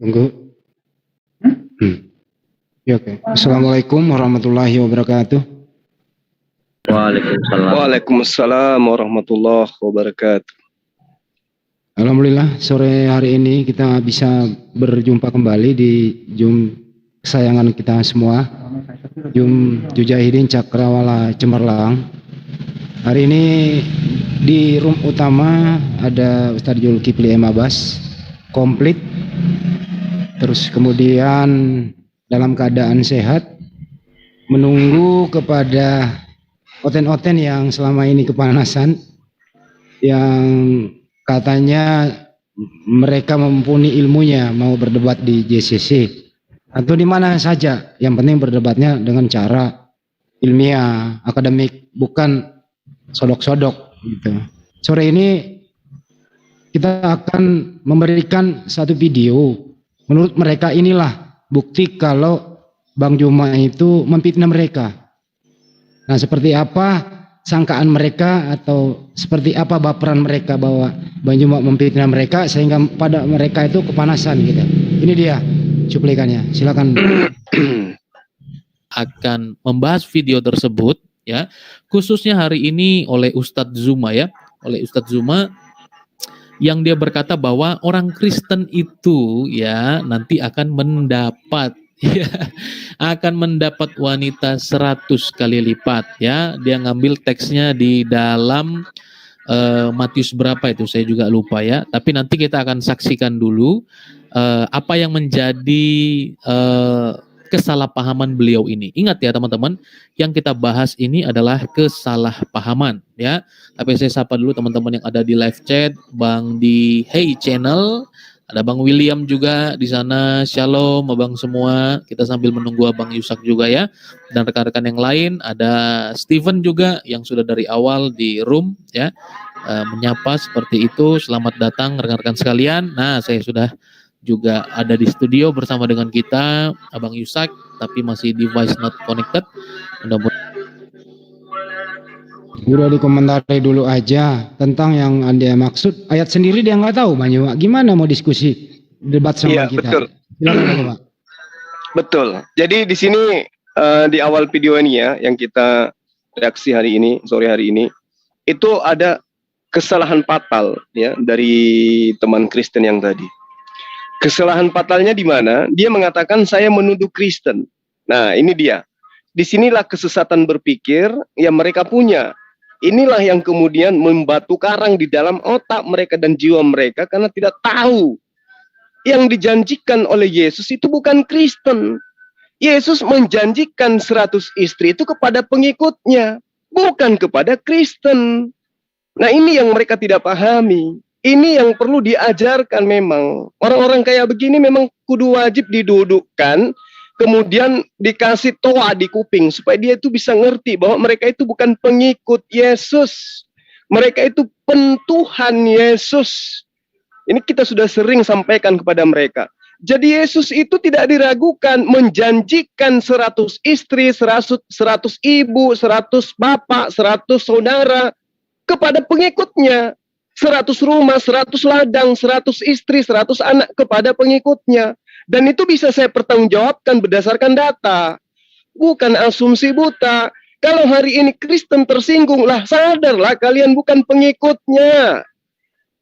Tunggu. Ya, oke. Assalamualaikum warahmatullahi wabarakatuh. Waalaikumsalam. Waalaikumsalam warahmatullahi wabarakatuh. Alhamdulillah sore hari ini kita bisa berjumpa kembali di Zoom kesayangan kita semua, Zoom Jujahidin Cakrawala Cemerlang. Hari ini di room utama ada Ustadz Zulkifli M. Abbas komplit, terus kemudian dalam keadaan sehat, menunggu kepada oten-oten yang selama ini kepanasan, yang katanya mereka mumpuni ilmunya mau berdebat di JCC atau di mana saja, yang penting berdebatnya dengan cara ilmiah, akademik, bukan sodok-sodok gitu. Sore ini kita akan memberikan satu video. Menurut mereka inilah bukti kalau Bang Juma itu memfitnah mereka. Nah, seperti apa sangkaan mereka atau seperti apa baperan mereka bahwa Bang Juma memfitnah mereka sehingga pada mereka itu kepanasan gitu. Ini dia cuplikannya. Silakan. Akan membahas video tersebut ya, khususnya hari ini oleh Ustadz Zuma ya, oleh Ustadz Zuma yang dia berkata bahwa orang Kristen itu ya nanti akan mendapat ya, akan mendapat wanita 100 kali lipat ya. Dia ngambil teksnya di dalam Matius berapa itu saya juga lupa ya, tapi nanti kita akan saksikan dulu apa yang menjadi kesalahpahaman beliau ini. Ingat ya teman-teman, yang kita bahas ini adalah kesalahpahaman ya. Tapi saya sapa dulu teman-teman yang ada di live chat, Bang di Hey Channel, ada Bang William juga di sana. Shalom Abang semua. Kita sambil menunggu Abang Yusak juga ya. Dan rekan-rekan yang lain, ada Steven juga yang sudah dari awal di room ya. Menyapa seperti itu. Selamat datang rekan-rekan sekalian. Nah, saya sudah juga ada di studio bersama dengan kita Abang Yusak, tapi masih device not connected. Udah dikomentari dulu aja tentang yang Anda maksud. Ayat sendiri dia nggak tahu, Bang Juma. Gimana mau diskusi debat sama kita? Betul. Silakan, Pak. Betul. Jadi di sini di awal video ini ya, yang kita reaksi hari ini, sore hari ini, itu ada kesalahan fatal ya dari teman Kristen yang tadi. Kesalahan fatalnya di mana? Dia mengatakan saya menuduh Kristen. Nah, ini dia. Disinilah kesesatan berpikir yang mereka punya. Inilah yang kemudian membatu karang di dalam otak mereka dan jiwa mereka karena tidak tahu. Yang dijanjikan oleh Yesus itu bukan Kristen. Yesus menjanjikan 100 istri itu kepada pengikutnya, bukan kepada Kristen. Nah, ini yang mereka tidak pahami. Ini yang perlu diajarkan memang. Orang-orang kayak begini memang kudu wajib didudukkan, kemudian dikasih toa di kuping, supaya dia itu bisa ngerti bahwa mereka itu bukan pengikut Yesus. Mereka itu pentuhan Yesus. Ini kita sudah sering sampaikan kepada mereka. Jadi Yesus itu tidak diragukan, menjanjikan 100 istri, 100 ibu, 100 bapak, 100 saudara kepada pengikutnya. 100 rumah, 100 ladang, 100 istri, 100 anak kepada pengikutnya. Dan itu bisa saya pertanggungjawabkan berdasarkan data. Bukan asumsi buta. Kalau hari ini Kristen tersinggung, lah sadarlah kalian bukan pengikutnya.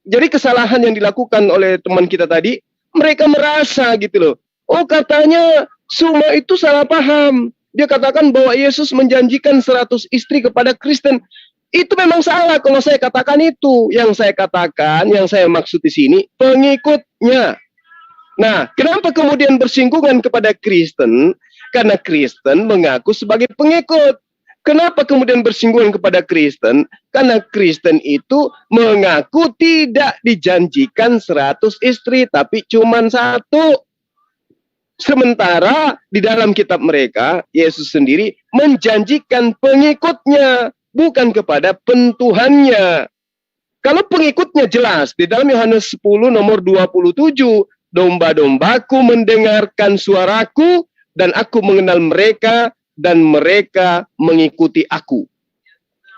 Jadi kesalahan yang dilakukan oleh teman kita tadi, mereka merasa gitu loh. Oh katanya Suma itu salah paham. Dia katakan bahwa Yesus menjanjikan 100 istri kepada Kristen. Itu memang salah kalau saya katakan itu. Yang saya katakan, yang saya maksud di sini, pengikutnya. Nah, kenapa kemudian bersinggungan kepada Kristen? Karena Kristen mengaku sebagai pengikut. Kenapa kemudian bersinggungan kepada Kristen? Karena Kristen itu mengaku tidak dijanjikan 100 istri, tapi cuma 1. Sementara di dalam kitab mereka, Yesus sendiri menjanjikan pengikutnya, bukan kepada pentuhannya. Kalau pengikutnya jelas, di dalam Yohanes 10 nomor 27, domba-dombaku mendengarkan suaraku, dan aku mengenal mereka, dan mereka mengikuti aku.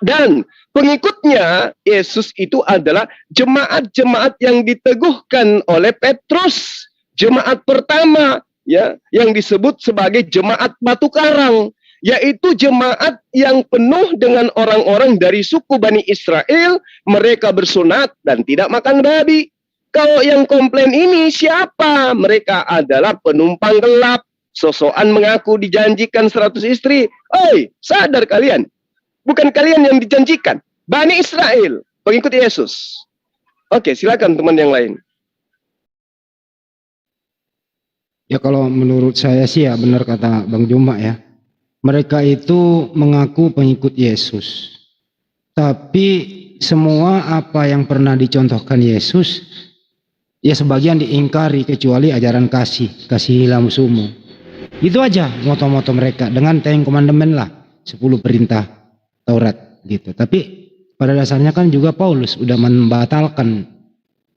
Dan pengikutnya Yesus itu adalah jemaat-jemaat yang diteguhkan oleh Petrus jemaat pertama ya yang disebut sebagai jemaat batu karang, yaitu jemaat yang penuh dengan orang-orang dari suku Bani Israel, mereka bersunat dan tidak makan babi. Kalau yang komplain ini siapa? Mereka adalah penumpang gelap, sosokan mengaku dijanjikan 100 istri. Oi, sadar kalian, bukan kalian yang dijanjikan, Bani Israel, pengikut Yesus. Oke, silakan teman yang lain. Ya kalau menurut saya sih ya benar kata Bang Juma ya. Mereka itu mengaku pengikut Yesus. Tapi semua apa yang pernah dicontohkan Yesus, ya sebagian diingkari kecuali ajaran kasihilah musuhmu. Itu aja moto-moto mereka dengan 10 commandment lah, 10 perintah Taurat gitu. Tapi pada dasarnya kan juga Paulus udah membatalkan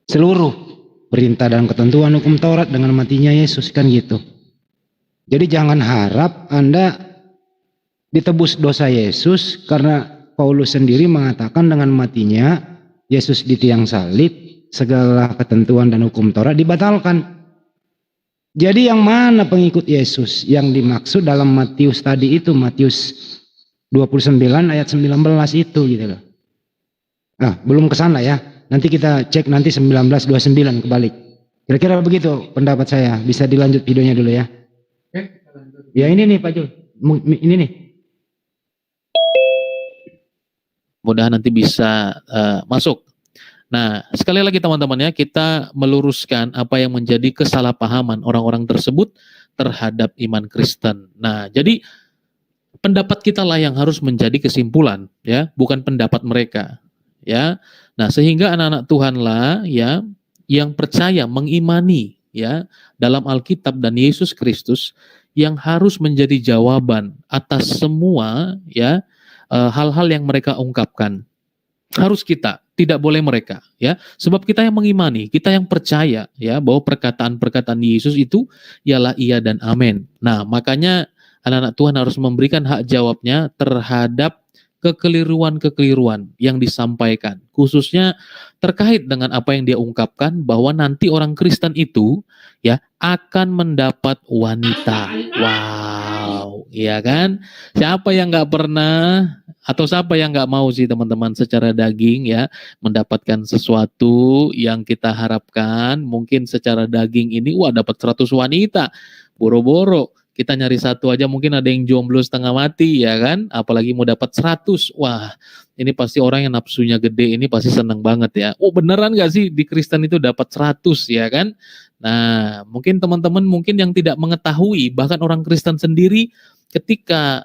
seluruh perintah dan ketentuan hukum Taurat dengan matinya Yesus kan gitu. Jadi jangan harap Anda ditebus dosa Yesus karena Paulus sendiri mengatakan dengan matinya Yesus di tiang salib segala ketentuan dan hukum Taurat dibatalkan. Jadi yang mana pengikut Yesus yang dimaksud dalam Matius tadi itu, Matius 29 ayat 19 itu gitu loh. Nah, belum ke sana ya. Nanti kita cek nanti 19:29 kebalik. Kira-kira begitu pendapat saya. Bisa dilanjut videonya dulu ya. Ya ini nih Pak Jul. Ini nih. Mudah nanti bisa masuk. Nah, sekali lagi teman-teman ya, kita meluruskan apa yang menjadi kesalahpahaman orang-orang tersebut terhadap iman Kristen. Nah, jadi pendapat kita lah yang harus menjadi kesimpulan ya, bukan pendapat mereka ya. Nah, sehingga anak-anak Tuhan lah ya yang percaya mengimani ya dalam Alkitab dan Yesus Kristus yang harus menjadi jawaban atas semua ya hal-hal yang mereka ungkapkan. Harus kita, tidak boleh mereka ya. Sebab kita yang mengimani, kita yang percaya ya bahwa perkataan-perkataan Yesus itu ialah iya dan amin. Nah, makanya anak-anak Tuhan harus memberikan hak jawabnya terhadap kekeliruan-kekeliruan yang disampaikan, khususnya terkait dengan apa yang dia ungkapkan bahwa nanti orang Kristen itu ya akan mendapat wanita. Wow, ya kan? Siapa yang nggak pernah atau siapa yang nggak mau sih teman-teman secara daging ya mendapatkan sesuatu yang kita harapkan? Mungkin secara daging ini wah dapat 100 wanita, boro-boro. Kita nyari satu aja mungkin ada yang jomblo setengah mati ya kan, apalagi mau dapat 100. Wah, ini pasti orang yang nafsunya gede ini pasti seneng banget ya. Oh beneran gak sih di Kristen itu dapat 100 ya kan? Nah, mungkin teman-teman mungkin yang tidak mengetahui, bahkan orang Kristen sendiri ketika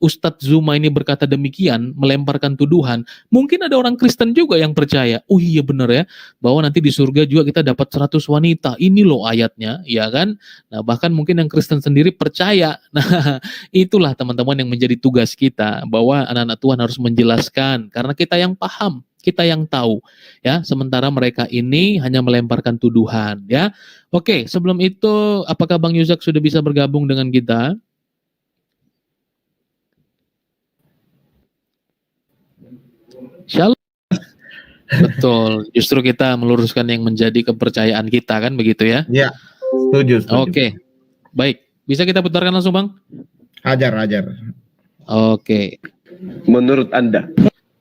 Ustadz Zuma ini berkata demikian, melemparkan tuduhan, mungkin ada orang Kristen juga yang percaya, oh iya benar ya, bahwa nanti di surga juga kita dapat 100 wanita, ini loh ayatnya, ya kan? Nah bahkan mungkin yang Kristen sendiri percaya, nah itulah teman-teman yang menjadi tugas kita, bahwa anak-anak Tuhan harus menjelaskan, karena kita yang paham, kita yang tahu, ya. Sementara mereka ini hanya melemparkan tuduhan, ya. Oke, sebelum itu, apakah Bang Yuzak sudah bisa bergabung dengan kita? Shalom. Betul, justru kita meluruskan yang menjadi kepercayaan kita kan begitu ya? Ya, setuju. Oke, baik. Bisa kita putarkan langsung Bang? Ajar. Oke. Menurut Anda?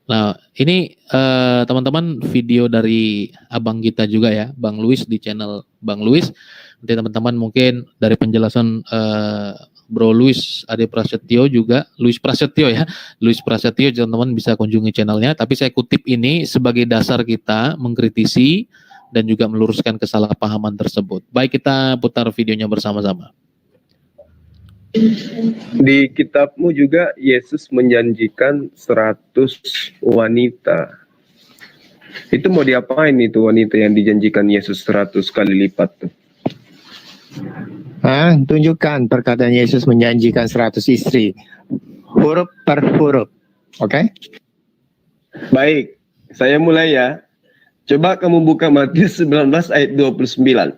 Nah, ini teman-teman video dari abang kita juga ya, Bang Luis di channel Bang Luis. Nanti teman-teman mungkin dari penjelasan Bro Luis Ade Prasetyo juga, Luis Prasetyo ya, Luis Prasetyo, teman-teman bisa kunjungi channelnya. Tapi saya kutip ini sebagai dasar kita mengkritisi dan juga meluruskan kesalahpahaman tersebut. Baik, kita putar videonya bersama-sama. Di kitabmu juga Yesus menjanjikan 100 wanita. Itu mau diapain itu wanita yang dijanjikan Yesus 100 kali lipat tuh? Tunjukkan perkataan Yesus menjanjikan 100 istri. Huruf per huruf. Oke? Baik, saya mulai ya. Coba kamu buka Matius 19 ayat 29.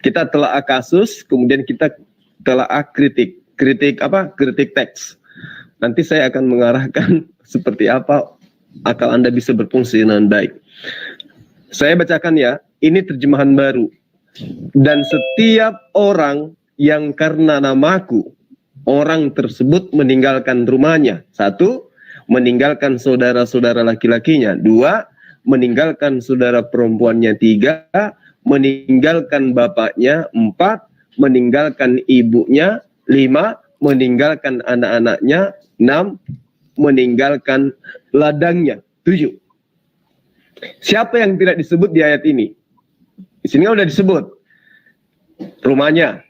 Kita telaah kasus, kemudian kita telaah kritik. Kritik apa? Kritik teks. Nanti saya akan mengarahkan seperti apa akal Anda bisa berfungsi dengan baik. Saya bacakan ya, ini terjemahan baru. Dan setiap orang yang karena namaku, orang tersebut meninggalkan rumahnya. 1, meninggalkan saudara-saudara laki-lakinya. 2, meninggalkan saudara perempuannya. 3, meninggalkan bapaknya. 4, meninggalkan ibunya. 5, meninggalkan anak-anaknya. 6, meninggalkan ladangnya. 7. Siapa yang tidak disebut di ayat ini? Di sini sudah disebut. Rumahnya,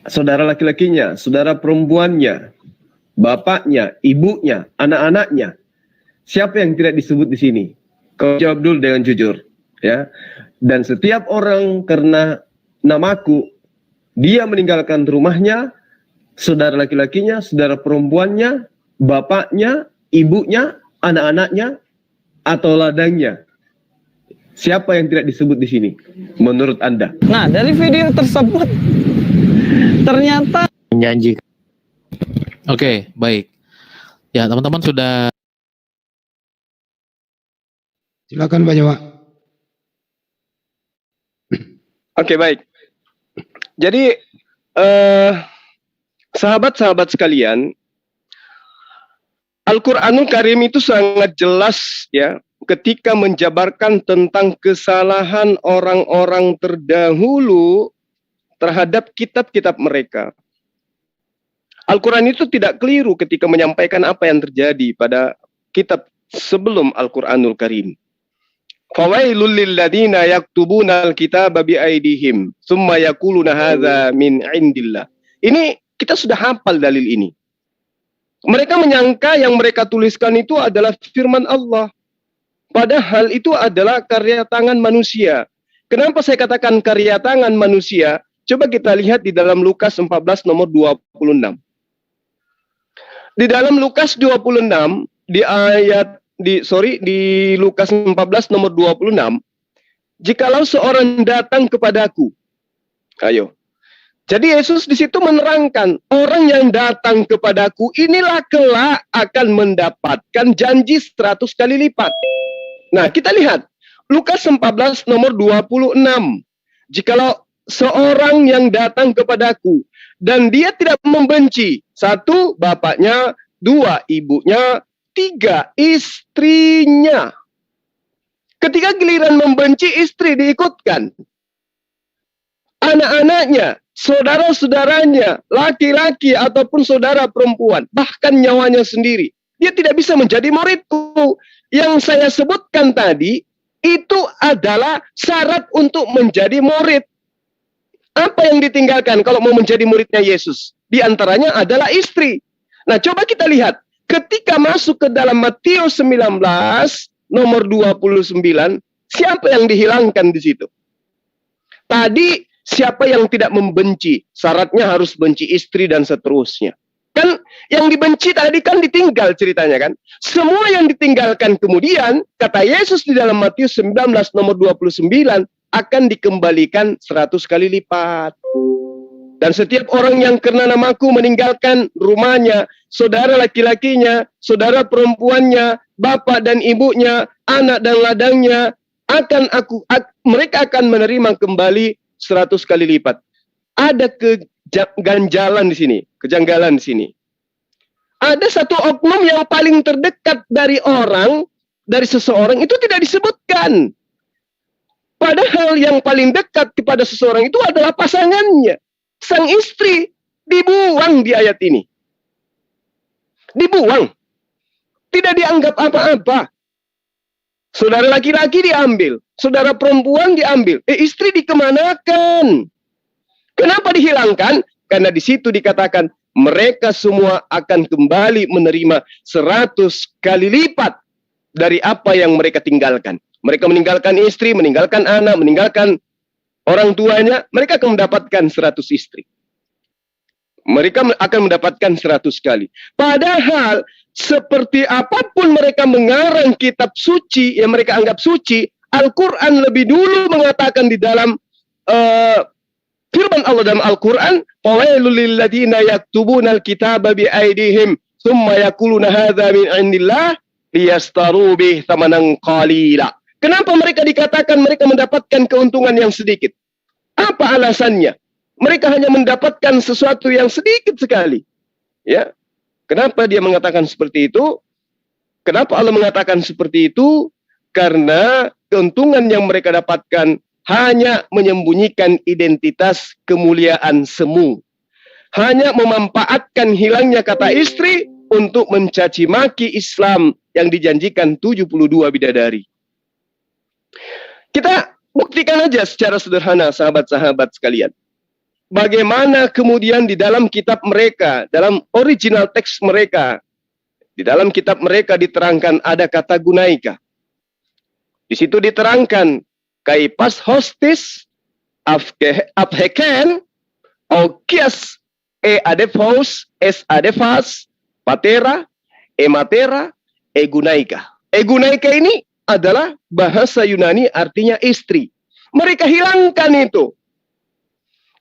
saudara laki-lakinya, saudara perempuannya, bapaknya, ibunya, anak-anaknya. Siapa yang tidak disebut di sini? Kau jawab dulu dengan jujur, ya. Dan setiap orang karena namaku, dia meninggalkan rumahnya, saudara laki-lakinya, saudara perempuannya, bapaknya, ibunya, anak-anaknya, atau ladangnya. Siapa yang tidak disebut di sini menurut Anda? Nah, dari video tersebut ternyata Menjanjikan. Oke, baik. Ya, teman-teman sudah. Silakan Pak Jawa. Oke, baik. Jadi sahabat-sahabat sekalian, Al-Qur'anul Karim itu sangat jelas ya ketika menjabarkan tentang kesalahan orang-orang terdahulu terhadap kitab-kitab mereka. Al-Quran itu tidak keliru ketika menyampaikan apa yang terjadi pada kitab sebelum Al-Quranul Karim. Fawailul lilladzina yaktubuna al-kitaba biaidihim summa yaquluna hadza min indillah. Ini kita sudah hafal dalil ini. Mereka menyangka yang mereka tuliskan itu adalah firman Allah. Padahal itu adalah karya tangan manusia. Kenapa saya katakan karya tangan manusia? Coba kita lihat di dalam Lukas 14 nomor 26. Di dalam Lukas 26 di Lukas 14 nomor 26, jikalau seorang datang kepadaku. Ayo. Jadi Yesus di situ menerangkan, orang yang datang kepadaku inilah kelak akan mendapatkan janji 100 kali lipat. Nah, kita lihat Lukas 14 nomor 26. Jikalau seorang yang datang kepadaku dan dia tidak membenci, 1, bapaknya, 2, ibunya, 3, istrinya. Ketika giliran membenci istri diikutkan. Anak-anaknya, saudara-saudaranya, laki-laki ataupun saudara perempuan, bahkan nyawanya sendiri. Dia tidak bisa menjadi muridku. Yang saya sebutkan tadi, itu adalah syarat untuk menjadi murid. Apa yang ditinggalkan kalau mau menjadi muridnya Yesus? Di antaranya adalah istri. Nah, coba kita lihat. Ketika masuk ke dalam Matius 19, nomor 29, siapa yang dihilangkan di situ? Tadi, siapa yang tidak membenci? Syaratnya harus benci istri dan seterusnya. Kan yang dibenci tadi kan ditinggal ceritanya kan. Semua yang ditinggalkan kemudian, kata Yesus di dalam Matius 19 nomor 29, akan dikembalikan 100 kali lipat. Dan setiap orang yang karena namaku meninggalkan rumahnya, saudara laki-lakinya, saudara perempuannya, bapak dan ibunya, anak dan ladangnya, mereka akan menerima kembali 100 kali lipat. Ada kejanggalan di sini. Ada satu oknum yang paling terdekat dari seseorang itu tidak disebutkan. Padahal yang paling dekat kepada seseorang itu adalah pasangannya. Sang istri dibuang di ayat ini. Dibuang. Tidak dianggap apa-apa. Saudara laki-laki diambil. Saudara perempuan diambil. Istri dikemanakan? Kenapa dihilangkan? Karena di situ dikatakan mereka semua akan kembali menerima 100 kali lipat dari apa yang mereka tinggalkan. Mereka meninggalkan istri, meninggalkan anak, meninggalkan orang tuanya, mereka akan mendapatkan 100 istri. Mereka akan mendapatkan 100 kali. Padahal seperti apapun mereka mengarang kitab suci yang mereka anggap suci, Al-Quran lebih dulu mengatakan di dalam firman Allah dalam Al-Quran, "Fawailul lilladzina yaktubuna al-kitaba biaidihim tsumma yaquluna hadza min indillah liyastaru bih thamanan qalila." Kenapa mereka dikatakan mereka mendapatkan keuntungan yang sedikit? Apa alasannya? Mereka hanya mendapatkan sesuatu yang sedikit sekali. Ya. Kenapa dia mengatakan seperti itu? Kenapa Allah mengatakan seperti itu? Karena keuntungan yang mereka dapatkan hanya menyembunyikan identitas kemuliaan semu. Hanya memanfaatkan hilangnya kata istri untuk mencaci maki Islam yang dijanjikan 72 bidadari. Kita buktikan aja secara sederhana, sahabat-sahabat sekalian. Bagaimana kemudian di dalam kitab mereka, dalam original teks mereka, di dalam kitab mereka diterangkan ada kata gunaika. Di situ diterangkan, kaipas hostis, afheken, okias, adefos, adefas, patera, matera, gunaika. Gunaika ini adalah bahasa Yunani artinya istri. Mereka hilangkan itu.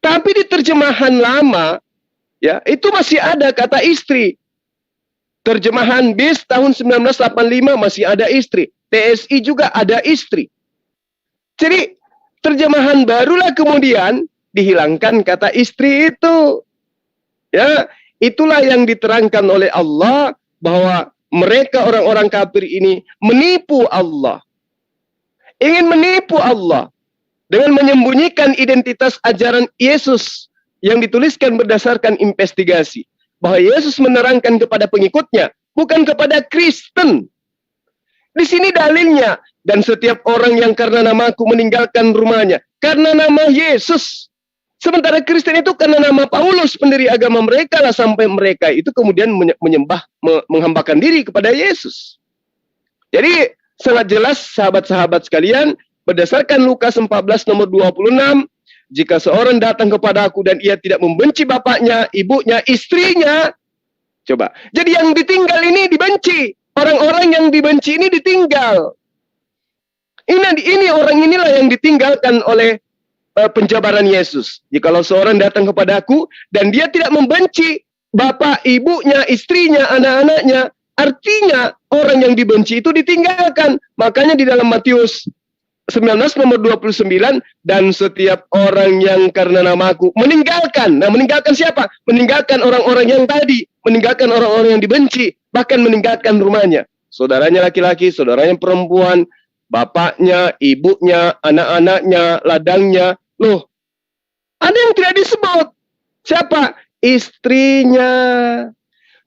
Tapi di terjemahan lama, ya itu masih ada kata istri. Terjemahan BIS tahun 1985 masih ada istri. TSI juga ada istri. Jadi terjemahan barulah kemudian dihilangkan kata istri itu. Ya, itulah yang diterangkan oleh Allah bahwa mereka orang-orang kafir ini menipu Allah. Ingin menipu Allah. Dengan menyembunyikan identitas ajaran Yesus yang dituliskan berdasarkan investigasi. Bahwa Yesus menerangkan kepada pengikutnya, bukan kepada Kristen. Di sini dalilnya. Dan setiap orang yang karena namaku meninggalkan rumahnya. Karena nama Yesus. Sementara Kristen itu karena nama Paulus, pendiri agama mereka lah, sampai mereka itu kemudian menyembah, menghambakan diri kepada Yesus. Jadi sangat jelas sahabat-sahabat sekalian, berdasarkan Lukas 14 nomor 26, jika seorang datang kepada aku dan ia tidak membenci bapaknya, ibunya, istrinya, coba. Jadi yang ditinggal ini dibenci. Orang-orang yang dibenci ini ditinggal. Ini orang inilah yang ditinggalkan oleh penjabaran Yesus. Jikalau seorang datang kepada aku dan dia tidak membenci bapak, ibunya, istrinya, anak-anaknya, artinya orang yang dibenci itu ditinggalkan. Makanya di dalam Matius 19 nomor 29, dan setiap orang yang karena namaku meninggalkan. Nah, meninggalkan siapa? Meninggalkan orang-orang yang tadi, meninggalkan orang-orang yang dibenci, bahkan meninggalkan rumahnya. Saudaranya laki-laki, saudaranya perempuan, bapaknya, ibunya, anak-anaknya, ladangnya. Loh, ada yang tidak disebut. Siapa? Istrinya.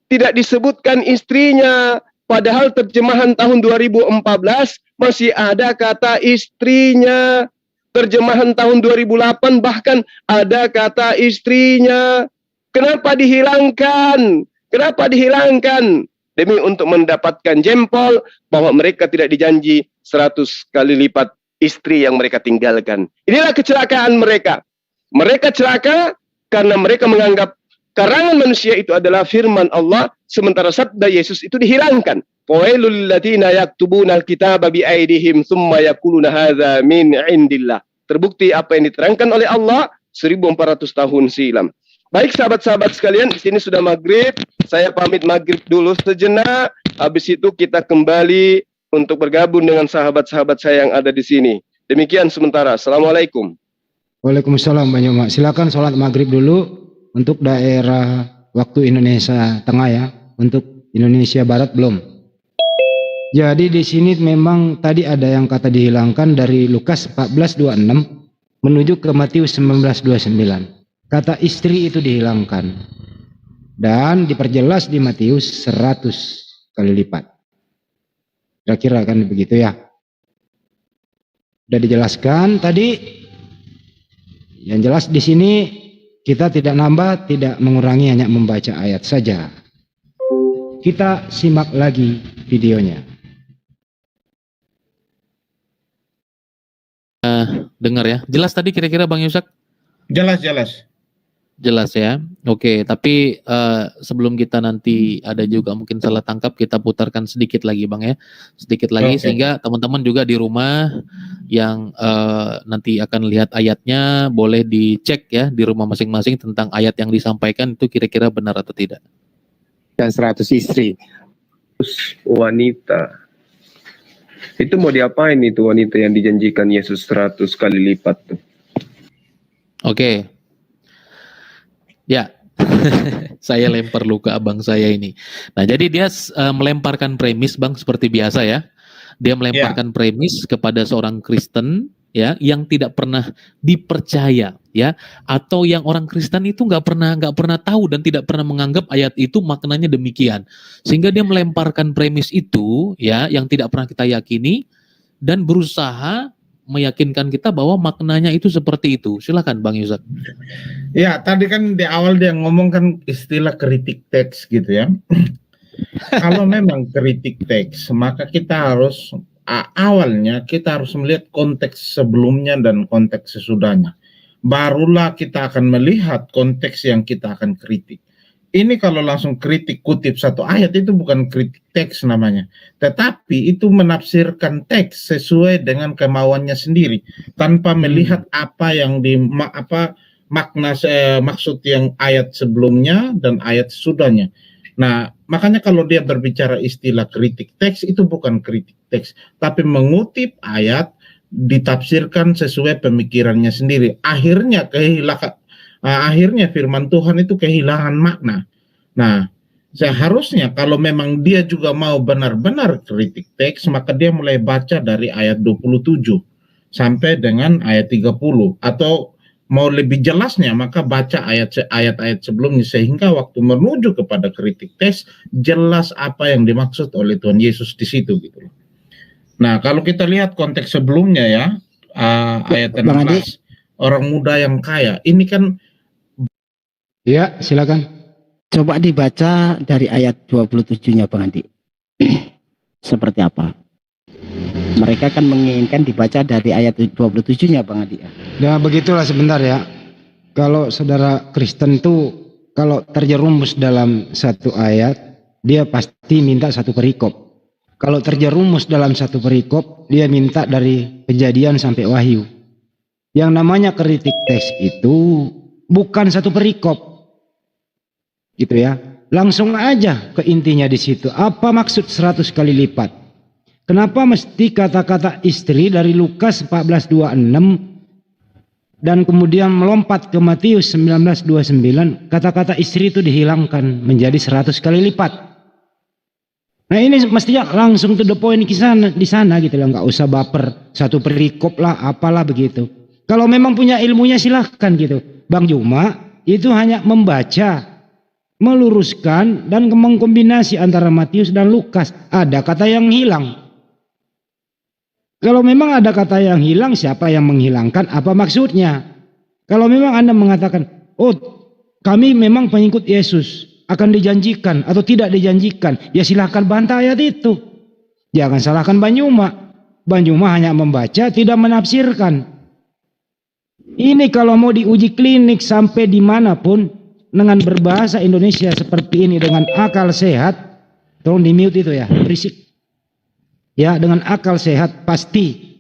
Tidak disebutkan istrinya. Padahal terjemahan tahun 2014 masih ada kata istrinya. Terjemahan tahun 2008 bahkan ada kata istrinya. Kenapa dihilangkan? Kenapa dihilangkan? Demi untuk mendapatkan jempol bahwa mereka tidak dijanji 100 kali lipat istri yang mereka tinggalkan. Inilah kecelakaan mereka. Mereka celaka karena mereka menganggap karangan manusia itu adalah firman Allah, sementara sabda Yesus itu dihilangkan. Fawailul ladzina yaktubuna alkitaba biaidihim tsumma yaquluna hadza min indillah. Terbukti apa yang diterangkan oleh Allah 1400 tahun silam. Baik sahabat-sahabat sekalian, di sini sudah maghrib. Saya pamit maghrib dulu sejenak. Habis itu kita kembali untuk bergabung dengan sahabat-sahabat saya yang ada di sini. Demikian sementara. Assalamualaikum. Waalaikumsalam Bang Yoma. Silakan sholat maghrib dulu untuk daerah waktu Indonesia Tengah ya. Untuk Indonesia Barat belum. Jadi di sini memang tadi ada yang kata dihilangkan dari Lukas 14:26 menuju ke Matius 19:29. Kata istri itu dihilangkan. Dan diperjelas di Matius 100 kali lipat. Kira-kira kan begitu ya. Sudah dijelaskan tadi. Yang jelas di sini kita tidak nambah, tidak mengurangi, hanya membaca ayat saja. Kita simak lagi videonya. Dengar ya. Jelas tadi kira-kira Bang Yusak? Jelas. Jelas ya. Oke, tapi sebelum kita nanti ada juga mungkin salah tangkap, kita putarkan sedikit lagi Bang ya. Sedikit lagi sehingga teman-teman juga di rumah yang nanti akan lihat ayatnya boleh dicek ya di rumah masing-masing tentang ayat yang disampaikan itu kira-kira benar atau tidak. Dan 100 istri. Wanita. Itu mau diapain itu wanita yang dijanjikan Yesus 100 kali lipat tuh? Oke. Ya. Saya lempar lu ke abang saya ini. Nah, jadi dia melemparkan premis, Bang, seperti biasa ya. Dia melemparkan premis kepada seorang Kristen ya yang tidak pernah dipercaya ya, atau yang orang Kristen itu nggak pernah tahu dan tidak pernah menganggap ayat itu maknanya demikian. Sehingga dia melemparkan premis itu ya yang tidak pernah kita yakini dan berusaha meyakinkan kita bahwa maknanya itu seperti itu. Silakan Bang Yusuf. Ya, tadi kan di awal dia ngomong kan istilah kritik teks gitu ya. Kalau memang kritik teks, maka kita harus awalnya kita harus melihat konteks sebelumnya dan konteks sesudahnya. Barulah kita akan melihat konteks yang kita akan kritik. Ini kalau langsung kritik kutip satu ayat itu bukan kritik teks namanya. Tetapi itu menafsirkan teks sesuai dengan kemauannya sendiri tanpa melihat apa yang makna maksud yang ayat sebelumnya dan ayat sesudahnya. Nah, makanya kalau dia berbicara istilah kritik teks itu bukan kritik teks, tapi mengutip ayat ditafsirkan sesuai pemikirannya sendiri. Akhirnya firman Tuhan itu kehilangan makna. Nah, seharusnya kalau memang dia juga mau benar-benar kritik teks, maka dia mulai baca dari ayat 27 sampai dengan ayat 30. Atau mau lebih jelasnya, maka baca ayat-ayat sebelumnya sehingga waktu menuju kepada kritik teks jelas apa yang dimaksud oleh Tuhan Yesus di situ gitu. Nah, kalau kita lihat konteks sebelumnya ya, ayat 16, orang muda yang kaya, ini kan. Ya, silakan. Coba dibaca dari ayat 27-nya Bang Andi. Seperti apa? Mereka kan menginginkan dibaca dari ayat 27-nya Bang Andi. Nah, begitulah sebentar ya. Kalau saudara Kristen tuh kalau terjerumus dalam satu ayat, dia pasti minta satu perikop. Kalau terjerumus dalam satu perikop, dia minta dari Kejadian sampai Wahyu. Yang namanya kritik teks itu bukan satu perikop. Gitu ya. Langsung aja ke intinya di situ. Apa maksud 100 kali lipat? Kenapa mesti kata-kata istri dari Lukas 14:26 dan kemudian melompat ke Matius 19:29, kata-kata istri itu dihilangkan menjadi 100 kali lipat. Nah, ini mestinya langsung to the point di sana gitu loh, nggak usah baper satu perikop lah apalah begitu. Kalau memang punya ilmunya silahkan gitu. Bang Juma itu hanya membaca, meluruskan dan mengkombinasi antara Matius dan Lukas. Ada kata yang hilang. Kalau memang ada kata yang hilang, siapa yang menghilangkan? Apa maksudnya? Kalau memang Anda mengatakan, oh kami memang pengikut Yesus, akan dijanjikan atau tidak dijanjikan, ya silahkan bantah ayat itu. Jangan salahkan Banyuma. Banyuma hanya membaca, tidak menafsirkan. Ini kalau mau diuji klinik sampai dimanapun dengan berbahasa Indonesia seperti ini dengan akal sehat, tolong di mute itu ya, berisik. Ya, dengan akal sehat pasti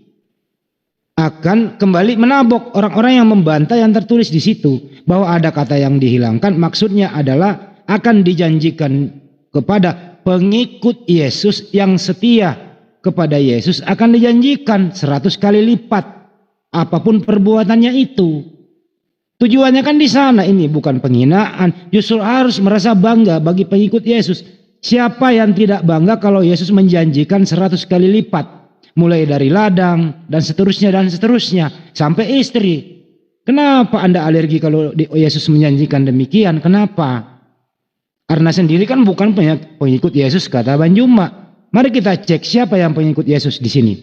akan kembali menabok orang-orang yang membantah yang tertulis di situ bahwa ada kata yang dihilangkan. Maksudnya adalah akan dijanjikan kepada pengikut Yesus yang setia kepada Yesus akan dijanjikan 100 kali lipat apapun perbuatannya itu. Tujuannya kan di sana, ini bukan penghinaan, justru harus merasa bangga bagi pengikut Yesus. Siapa yang tidak bangga kalau Yesus menjanjikan 100 kali lipat, mulai dari ladang dan seterusnya sampai istri. Kenapa Anda alergi kalau Yesus menjanjikan demikian? Kenapa? Karena sendiri kan bukan pengikut Yesus, kata Banjuma. Mari kita cek siapa yang pengikut Yesus di sini.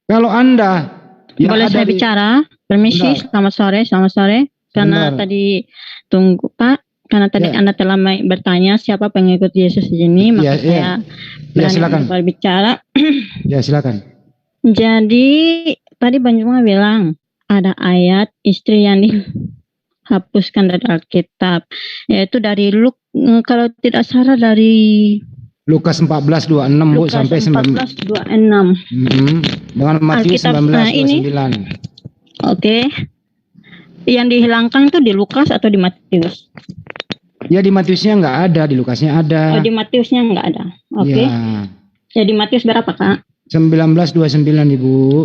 Kalau Anda boleh saya bicara? Permisi, selamat sore. Karena tadi tunggu Pak. Karena tadi Anda telah bertanya siapa pengikut Yesus di sini, maka saya berani berbicara. Ya, silakan. Jadi tadi Banjuma bilang ada ayat istri yang dihapuskan dari Alkitab, yaitu dari kalau tidak salah dari Lukas 14:26 Bu sampai 14:26. Dengan Matius 19:29. Oke. Yang dihilangkan itu di Lukas atau di Matius? Ya, di Matiusnya nggak ada, di Lukasnya ada. Oh, di Matiusnya nggak ada. Oke. Ya. Jadi Matius berapa, Kak? 19:29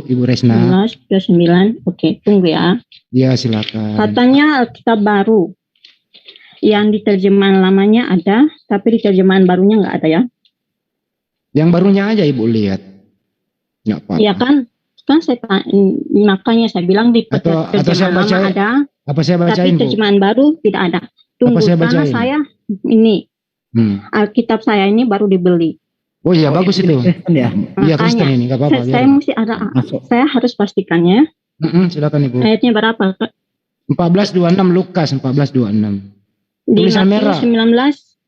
Ibu Resna. 19:29. Oke, tunggu ya. Ya, silakan. Katanya Alkitab baru. Yang di terjemahan lamanya ada, tapi di terjemahan barunya nggak ada ya. Yang barunya aja Ibu lihat. Nggak apa-apa. Iya kan? Kan makanya saya bilang di Atau saya terjemahan lama bacain. ada, Apa saya tapi bacain, Bu? terjemahan baru tidak ada. Tunggu, saya karena bacain? saya ini Alkitab saya ini baru dibeli. Oh iya, bagus itu. Kristen ya. Iya, Kristen Makanya, ini, nggak apa-apa. saya mesti ada, saya harus pastikannya. Silakan Ibu. Ayatnya berapa, Kak? 14:26 Lukas 14:26. Di Tulisan merah. Matius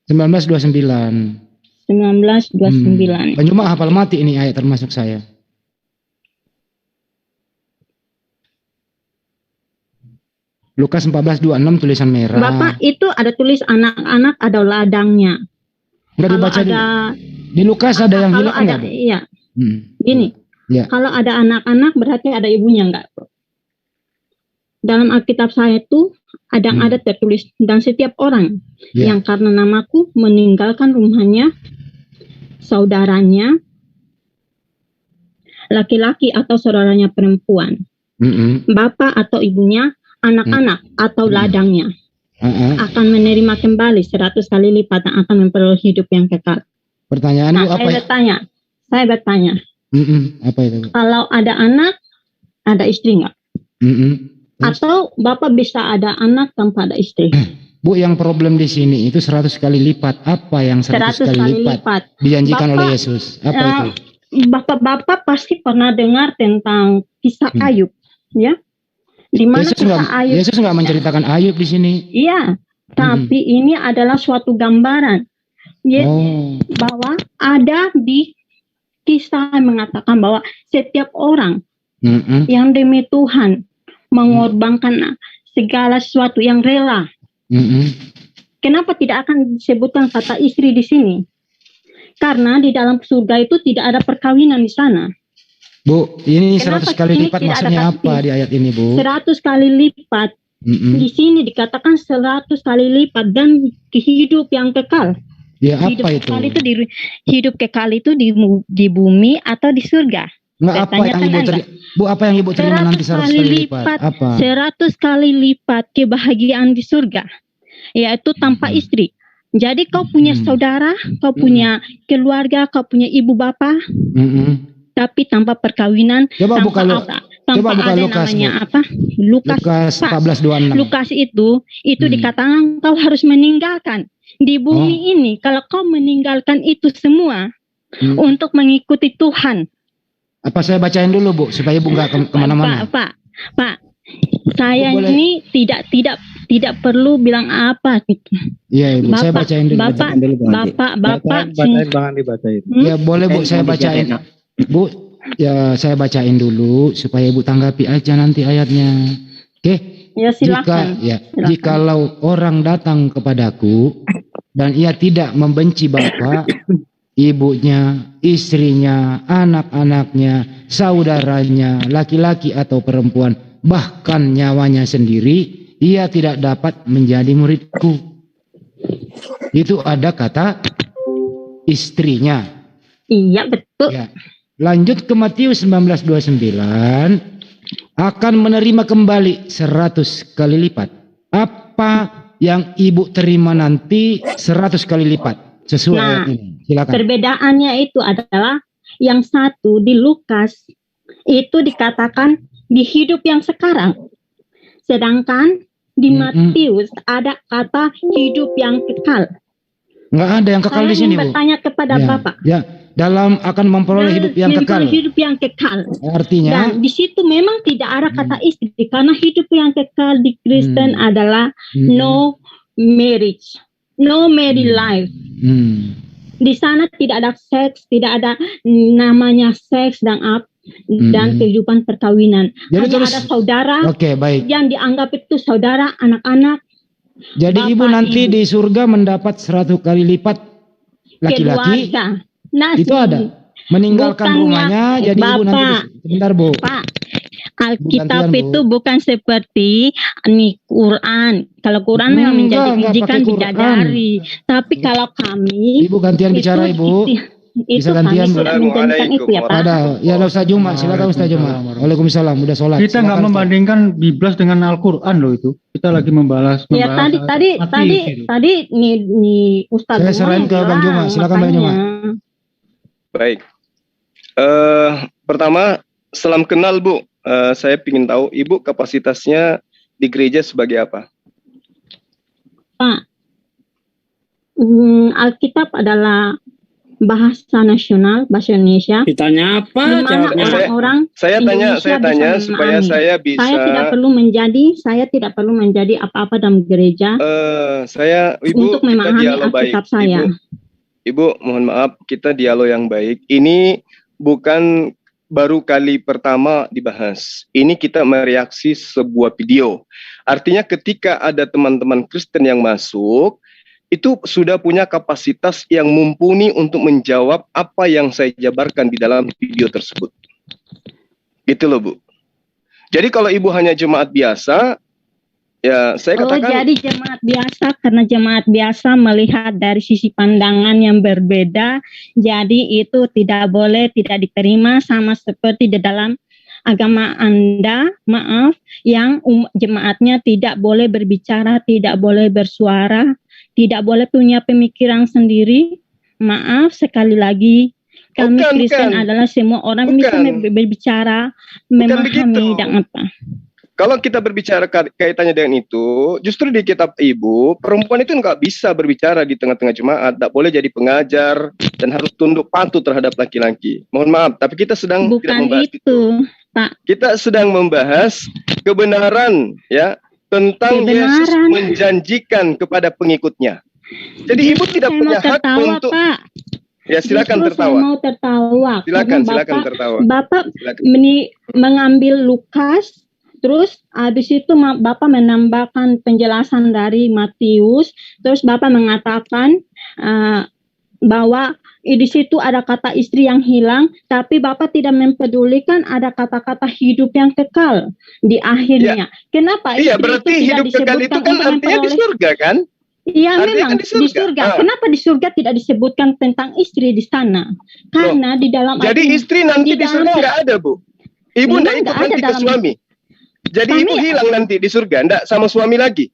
19:29. 19:29. Cuma hafal mati ini ayat termasuk saya. Lukas 14:26 tulisan merah. Bapak itu ada tulis anak-anak ada ladangnya. Enggak Kalau dibaca ada di Lukas ada yang kalau hilang ada, enggak, Bu? iya. Gini. Ya. Kalau ada anak-anak berarti ada ibunya enggak? Dalam Alkitab saya itu ada yang ada tertulis, dan setiap orang yang karena namaku meninggalkan rumahnya, saudaranya, laki-laki atau saudaranya perempuan, bapak atau ibunya, anak-anak atau ladangnya, akan menerima kembali 100 kali lipat dan akan memperoleh hidup yang kekal. Pertanyaan Nah, Bu apa? saya bertanya, apa itu, Bu? kalau ada anak, ada istri nggak? Atau Bapak bisa ada anak tanpa ada istri? Bu, yang problem di sini itu 100 kali lipat. Apa yang 100 kali lipat dijanjikan oleh Yesus? Apa itu? Bapak-bapak pasti pernah dengar tentang kisah Ayub, ya? Di mana Ayub? Yesus nggak menceritakan Ayub di sini. Iya, tapi ini adalah suatu gambaran. Bahwa ada di kisah yang mengatakan bahwa setiap orang yang demi Tuhan mengorbankan segala sesuatu yang rela. Kenapa tidak akan disebutkan kata istri di sini? Karena di dalam surga itu tidak ada perkawinan di sana. Bu, ini 100 kali lipat maksudnya apa di ayat ini, Bu? 100 kali lipat. Di sini dikatakan 100 kali lipat dan hidup yang kekal. Ya, hidup apa itu? Kekal itu hidup kekal itu di bumi atau di surga? Nggak, apa yang Ibu Bu, apa yang Ibu terima nanti 100 kali lipat? Apa? 100 kali lipat kebahagiaan di surga, yaitu tanpa istri. Jadi kau punya saudara, kau punya keluarga, kau punya ibu bapak, tapi tanpa perkawinan, coba buka Lukas, namanya apa? Lukas 14:26. Lukas itu dikatakan kau harus meninggalkan di bumi ini. Kalau kau meninggalkan itu semua untuk mengikuti Tuhan. Apa saya bacain dulu, Bu, supaya Ibu nggak kemana-mana? Pak, saya ini tidak perlu bilang apa gitu. Iya, Ibu, saya bacain dulu. Bapak, Bacain, dibacain. Ya, boleh, Bu, saya bacain. Bu, ya saya bacain dulu supaya Ibu tanggapi aja nanti ayatnya. Oke? Ya, silakan. Jikalau orang datang kepadaku dan ia tidak membenci bapak, ibunya, istrinya, anak-anaknya, saudaranya, laki-laki atau perempuan, bahkan nyawanya sendiri, ia tidak dapat menjadi muridku. Itu ada kata istrinya. Iya, betul. Ya. Lanjut ke Matius 19:29, akan menerima kembali 100 kali lipat. Apa yang Ibu terima nanti 100 kali lipat? Sesuai ayat ini. Silakan. Perbedaannya itu adalah yang satu di Lukas itu dikatakan di hidup yang sekarang, sedangkan di Matius ada kata hidup yang kekal. Nggak ada yang kekal di sini, Bu. Saya bertanya kepada Bapak. Ya, dalam akan memperoleh hidup yang kekal. Hidup yang kekal. Artinya. Dan di situ memang tidak ada kata istri, karena hidup yang kekal di Kristen adalah no marriage, no married life. Di sana tidak ada seks, tidak ada namanya seks dan kehidupan perkawinan. Jadi hanya ada saudara yang dianggap itu saudara, anak-anak. Jadi Ibu nanti di surga mendapat 100 kali lipat laki-laki. Itu ada meninggalkan rumahnya. Jadi Ibu nanti sebentar, Bu. Pak, Alkitab itu bukan seperti Quran. Kalau Quran memang menjanjikan bidadari. Tapi kalau kami, Ibu gantian bicara, Ibu. Itu Bisa gantian, kami Bu. tidak menjanjikan itu ya Pak. Ada, ya Ustaz Juma, silakan Ustaz Juma. Waalaikumsalam, udah sholat. Kita nggak Silakan, Ustaz. membandingkan Biblas dengan Al-Quran loh itu. Kita lagi membahas Ya tadi nih Ustaz Saya serahin ke Bang Juma, silakan Bang Juma. Baik. Pertama, salam kenal Bu. Saya ingin tahu Ibu kapasitasnya di gereja sebagai apa? Pak, Alkitab adalah bahasa nasional, bahasa Indonesia. Ditanya apa? Di mana Jawabnya. orang-orang Saya Indonesia tanya bisa supaya memahami. saya bisa. Saya tidak perlu menjadi apa-apa dalam gereja Ibu, untuk kita memahami dialog baik. Alkitab saya. Ibu, mohon maaf, kita dialog yang baik. Ini bukan baru kali pertama dibahas. Ini kita mereaksi sebuah video. Artinya ketika ada teman-teman Kristen yang masuk, itu sudah punya kapasitas yang mumpuni untuk menjawab apa yang saya jabarkan di dalam video tersebut. Gitu loh, Bu. Jadi kalau Ibu hanya jemaat biasa, ya saya katakan... jadi jemaat biasa, karena jemaat biasa melihat dari sisi pandangan yang berbeda, jadi itu tidak boleh, tidak diterima, sama seperti di dalam agama Anda, maaf, yang jemaatnya tidak boleh berbicara, tidak boleh bersuara, tidak boleh punya pemikiran sendiri. Maaf sekali lagi, kami Kristen adalah semua orang bisa berbicara, memahami dan apa. Kalau kita berbicara kaitannya dengan itu, justru di kitab Ibu, perempuan itu nggak bisa berbicara di tengah-tengah jemaat, tidak boleh jadi pengajar, dan harus tunduk patuh terhadap laki-laki. Mohon maaf, tapi kita sedang tidak membahas itu, Pak. Kita sedang membahas kebenaran, ya, tentang Yesus menjanjikan kepada pengikutnya. Jadi Ibu tidak punya hak untuk... Pak. Ya silakan tertawa. Saya mau tertawa. Silakan tertawa. Bapak mengambil Lukas, terus habis itu Bapak menambahkan penjelasan dari Matius, terus Bapak mengatakan bahwa di situ ada kata istri yang hilang, tapi Bapak tidak mempedulikan ada kata-kata hidup yang kekal di akhirnya. Kenapa? Iya, berarti hidup kekal itu kan artinya di surga kan? Iya, memang di surga. Kenapa di surga tidak disebutkan tentang istri di sana? Karena di dalam jadi istri nanti di surga nggak ada, Bu. Ibu nggak ikut nanti ke suami. Jadi Ibu hilang nanti di surga, nggak sama suami lagi.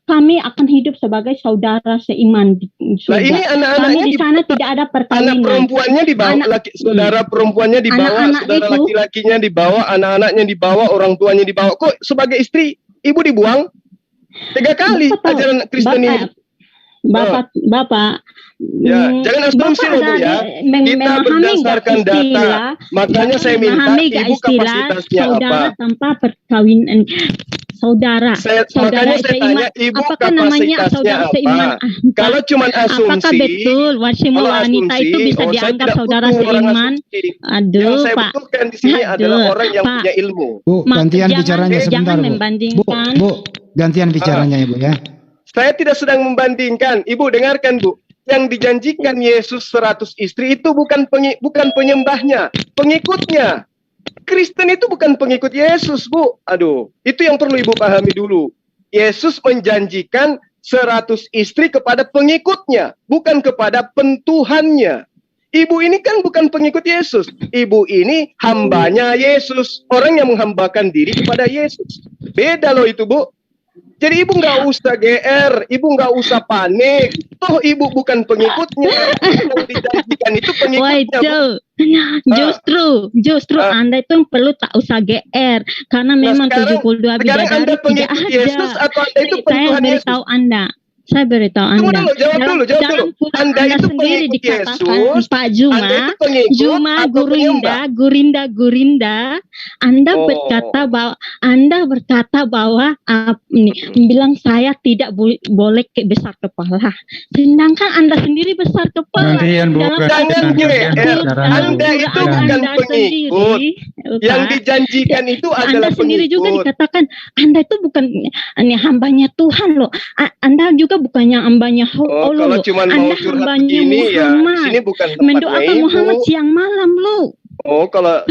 Kami akan hidup sebagai saudara seiman di surga. Nah, ini anak-anaknya di sana tidak ada perkawinan. Anak perempuannya dibawa, saudara perempuannya dibawa, saudara laki-lakinya dibawa, anak-anaknya dibawa, orang tuanya dibawa. Kok sebagai istri Ibu dibuang? 3 kali ajaran Kristen ini. Bapak, ya, jangan asumsi loh, Bu, ya. Kita berdasarkan data. Makanya saya minta Ibu kapasitasnya apa? Tanpa perkawinan. Saudara makanya saya tanya Ibu kapasitasnya apa? Kalau cuma asumsi, apakah betul semua wanita itu bisa dianggap saudara seiman? Aduh, yang saya betulkan di sini adalah orang yang punya ilmu. Bu, gantian bicaranya sebentar, Bu. Bu, gantian bicaranya, Ibu, ya. Saya tidak sedang membandingkan. Ibu dengarkan, Bu. Yang dijanjikan Yesus 100 istri itu bukan penyembahnya, pengikutnya. Kristen itu bukan pengikut Yesus, Bu. Aduh, itu yang perlu Ibu pahami dulu. Yesus menjanjikan 100 istri kepada pengikutnya, bukan kepada pentuhannya. Ibu ini kan bukan pengikut Yesus. Ibu ini hambanya Yesus. Orang yang menghambakan diri kepada Yesus. Beda loh itu, Bu. Jadi Ibu nggak usah GR, Ibu nggak usah panik. Toh Ibu bukan pengikutnya. Yang dijanjikan itu pengikutnya. Justru Anda itu perlu tak usah GR. Karena memang 72 bidadari Anda pengikut Yesus atau Anda itu pentuhan Yesus? Saya beritahu Anda. Jawab dulu. Anda itu sendiri pengikut dikatakan Yesus, Pak Gurinda. Anda berkata bahwa bilang saya tidak boleh besar kepala. Sedangkan Anda sendiri besar kepala. Anda itu bukan pengikut. Yang dijanjikan itu adalah Anda sendiri pengikut. juga dikatakan Anda itu bukan hambanya Tuhan loh. Anda juga bukannya hambanya Allah. Kalau cuma mau curhat begini ya, di sini bukan tempatnya mendoakan Ibu. Muhammad siang malam loh. Kalau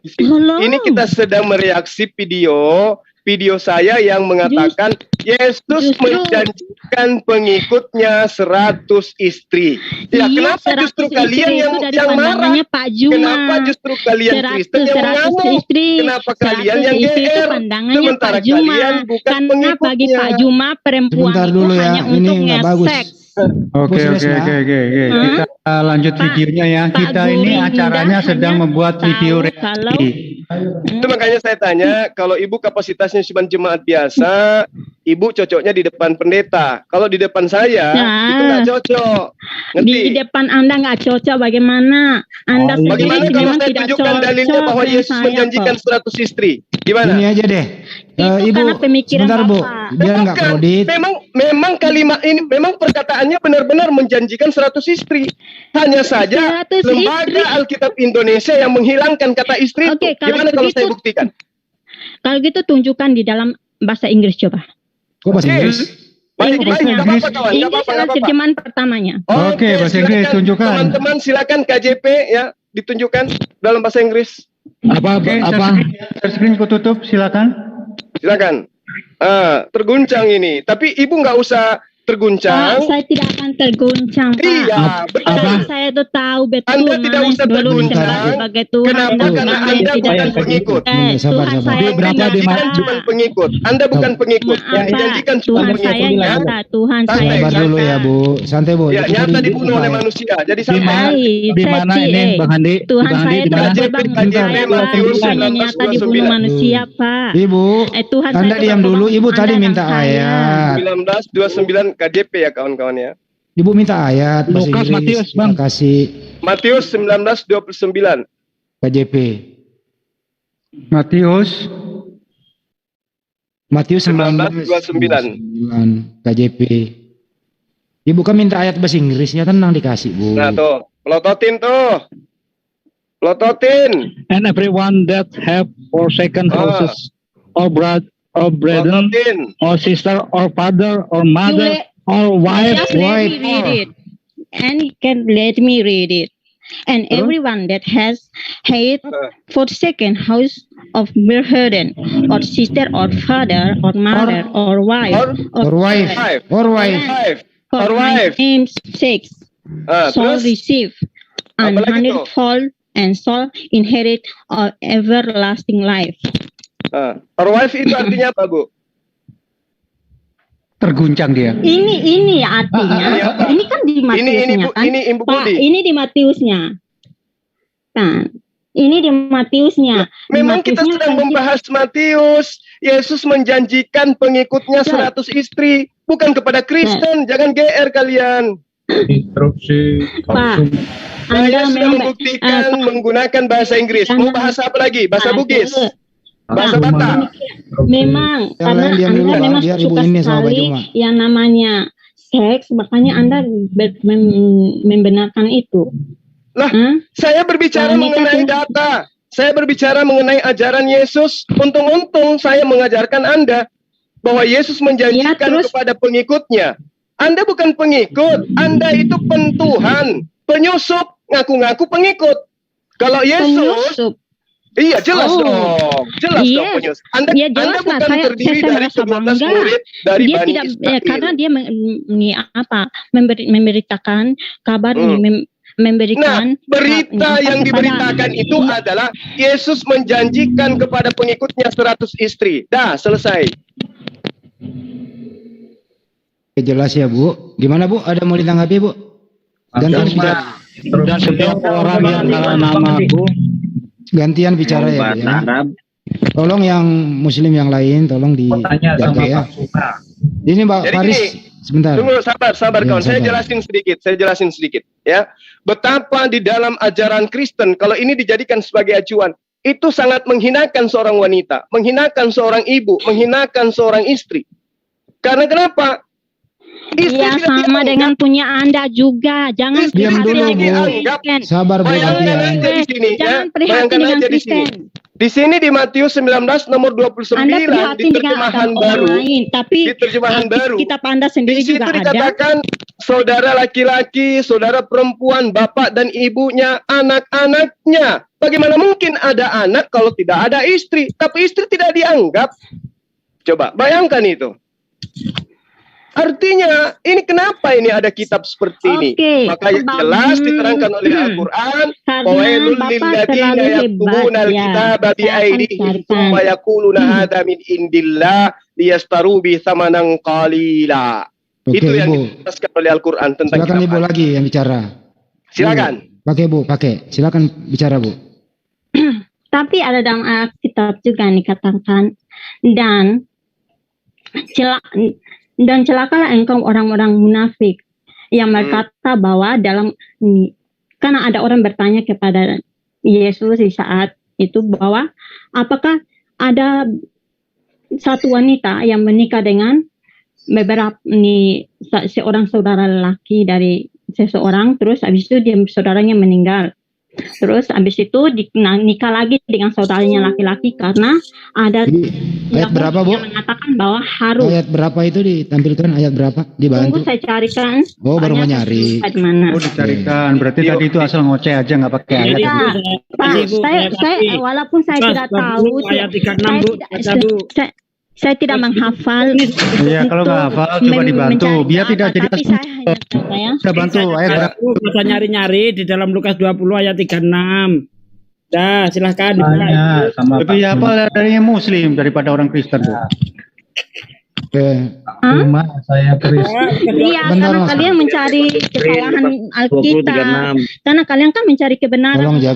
di sini ini kita sedang mereaksi video video saya yang mengatakan Yesus menjanjikan pengikutnya 100 istri. Ya, Iya, kenapa justru 100 kalian istri yang itu dari marah? pandangannya Pak Juma. Kenapa justru kalian Kristen yang 100 mengamuk? istri. Kenapa kalian 100 yang istri itu GR? pandangannya Sementara Pak Juma. kalian bukan Karena bagi pengikutnya. Pak Juma perempuan Sebentar itu dulu ya, hanya ini untuk nggak bagus. nge-seks. Oke, Bos oke, Lesna. oke, oke, oke. Hah? Kita lanjut Pak- videonya ya. Pak Kita ini Gurinda acaranya sedang hanya membuat video tahu reaksi. Itu makanya saya tanya, kalau ibu kapasitasnya cuma jemaat biasa, ibu cocoknya di depan pendeta. Kalau di depan saya, Nah. itu nggak cocok. Ngerti? Di depan Anda nggak cocok, bagaimana? Anda sendiri Bagaimana kalau memang saya tidak tunjukkan dalilnya cocok bahwa dengan Yesus saya menjanjikan kok. 100 istri? Gimana? Ini aja deh. Itu Ibu, karena pemikiran sebentar Bu, Bapak. biar nggak Bukan. kredit. Memang kalimat ini, memang perkataannya benar-benar menjanjikan 100 istri. Hanya saja 100 lembaga istri. Alkitab Indonesia yang menghilangkan kata istri Oke, itu. kalau Gimana kalau begitu- saya buktikan? Kalau gitu tunjukkan di dalam bahasa Inggris coba. Kok bahasa Oke. Inggris? Baik, Inggrisnya. nggak apa-apa kawan, nggak Inggris apa-apa, adalah nggak apa-apa. terjemahan pertamanya. Oke, bahasa Inggris silakan. tunjukkan. Teman-teman silakan KJP ya, ditunjukkan dalam bahasa Inggris. Oke, share screen ku tutup, silakan. Silakan. Terguncang ini. Tapi ibu nggak usah terguncang. Saya tidak akan terguncang, Pak. Iya, betul. Karena saya tuh tahu betul Anda tidak mana usah yang dulu terguncang. disebut sebagai Tuhan Kenapa? dan Karena mana yang Anda tidak bukan disebut. pengikut. Sabar, Tuhan sabar. saya Dijanjikan cuma pengikut. Anda bukan pengikut. Maaf, Yang dijanjikan Pak. cuma Tuhan pengikut. saya Ya. nyata, Tuhan Santai, saya Sabar dulu ya Bu, santai Bu. Ya, Itu nyata ribut, dibunuh oleh Pak. manusia. Jadi Di mana? sampai Di mana ini, Bang Handi? Tuhan Bang Handi saya di mana? tidak berbang KJP saya, Pak. Matius Bukannya nyata dibunuh 19:29. manusia, Pak. Ibu, Tuhan saya Anda tidak diam dulu. berbang Ibu tadi Anda minta dan saya. ayat. 19:29 KJP ya kawan-kawan ya. Ibu minta ayat bahasa Lukas, Inggris. Matius, Bang. Terima kasih Matius 19:29. KJP. Matius 19:29. 19:29 KJP. Ibu kan minta ayat bahasa Inggris ya, tenang dikasih Bu. Nah tuh, pelototin tuh. Pelototin. And everyone that have forsaken houses or brethren Pelototin. or sister or father or mother or wife. Just let me read it. And can let me read it. And everyone that has forsaken house of brethren or sister or father or mother or wife Or wife. Or wife. Or for wife. my name's sake shall Terus receive an Apa lagi tuh? hundredfold and shall inherit everlasting life. or wife itu artinya apa Bu? Terguncang dia. Ini artinya, ini kan di Matiusnya Bu, kan? ini Ibu Pak, Budi. ini di Matiusnya. Kan? Ini di Matiusnya. Di Memang kita Matiusnya sedang kan membahas Matius. Yesus menjanjikan pengikutnya 100 istri, bukan kepada Kristen. Jangan GR kalian. Instruksi. Pak, Saya Anda sudah memang membuktikan menggunakan bahasa Inggris. Mau bahasa apa lagi? Bahasa Bugis? Bahasa Pak, Batak? memang Yang karena lain diam Anda dulu, Bang. memang Biar suka Ibu ini sama Pak sekali Juma. yang namanya seks, makanya Anda membenarkan itu. Lah, Hah? saya berbicara Wanita mengenai tuh- data. Saya berbicara mengenai ajaran Yesus. Untung-untung saya mengajarkan Anda bahwa Yesus menjanjikan Ya, terus- kepada pengikutnya. Anda bukan pengikut, Anda itu pentuhan, penyusup, ngaku-ngaku pengikut. Kalau Yesus, Penyusup. iya jelas Oh. dong, jelas Iya. dong penyusup. Anda, Ya, Anda jelas lah. bukan Saya terdiri dari merasa 12 bangga. murid dari Dia Bani tidak Israel. karena dia memberitakan kabar ini, memberikan Berita yang kepada- diberitakan itu adalah Yesus menjanjikan kepada pengikutnya 100 istri. Dah, selesai. Oke, jelas ya Bu. Gimana Bu? Ada mau ditanggapi Bu? Gantian bicara, Dan setiap orang yang dalam namaku gantian bicara ya Bu. Ya. Tolong yang Muslim yang lain tolong dijaga ya. Ini Mbak Jadi Faris, gini, sebentar. Tunggu, sabar Ya, kawan. Saya sabar. jelasin sedikit, ya. Betapa di dalam ajaran Kristen, kalau ini dijadikan sebagai acuan, itu sangat menghinakan seorang wanita, menghinakan seorang ibu, menghinakan seorang istri. Karena kenapa? Istri Ya tidak sama dianggap. dengan punya Anda juga. Jangan Diam dulu, Bu. Kristen. Sabar Bu, Bayangkan gantian. aja di sini, ya. Jangan prihatin Bayangkan dengan aja di sini. Kristen. Di sini di Matius 19 nomor Anda 29 prihatin di dengan terjemahan agama baru. orang lain, tapi Di terjemahan baru. kitab Anda sendiri Di situ juga ada. dikatakan saudara laki-laki, saudara perempuan, bapak dan ibunya, anak-anaknya. Bagaimana mungkin ada anak kalau tidak ada istri? Tapi istri tidak dianggap. Coba bayangkan itu. Artinya ini kenapa ini ada kitab seperti ini? Makanya jelas diterangkan oleh Al-Qur'an, "Wailul lil ladzina yaktubuna al-kitaba bi aydihim tsumma yaquluna hadza min indillah liyastaru bi tsamanan qalila." Itu yang dijelaskan oleh Al-Qur'an tentang silakan Ibu lagi yang bicara. Silakan. Pakai Bu, pakai. Silakan bicara Bu. Tapi ada dalam Alkitab juga dikatakan dan celakalah engkau orang-orang munafik yang berkata bahwa karena ada orang bertanya kepada Yesus di saat itu bahwa apakah ada satu wanita yang menikah dengan beberapa seorang saudara lelaki dari seseorang, terus habis itu saudaranya meninggal. Terus habis itu nikah lagi dengan saudaranya laki-laki karena ada ayat berapa Bu? Yang mengatakan bahwa harus. Ayat berapa itu ditampilkan, ayat berapa? Dibantu. Tunggu saya carikan. Oh, baru mau nyari. Oh, dicarikan. Berarti tadi itu asal ngoceh aja nggak pakai ayat. Ya, Pak, saya walaupun saya tidak tahu, saya tidak menghafal. Iya, kalau nggak hafal coba dibantu. Biar tidak jadi saya bantu ayat berapa? Bisa nyari-nyari di dalam Lukas 20 ayat 36. Dah, silahkan. Lebih hafal dari Muslim daripada orang Kristen. Cuma saya Kristen. Iya, karena kalian mencari kesalahan Alkitab. Karena kalian kan mencari kebenaran. Ya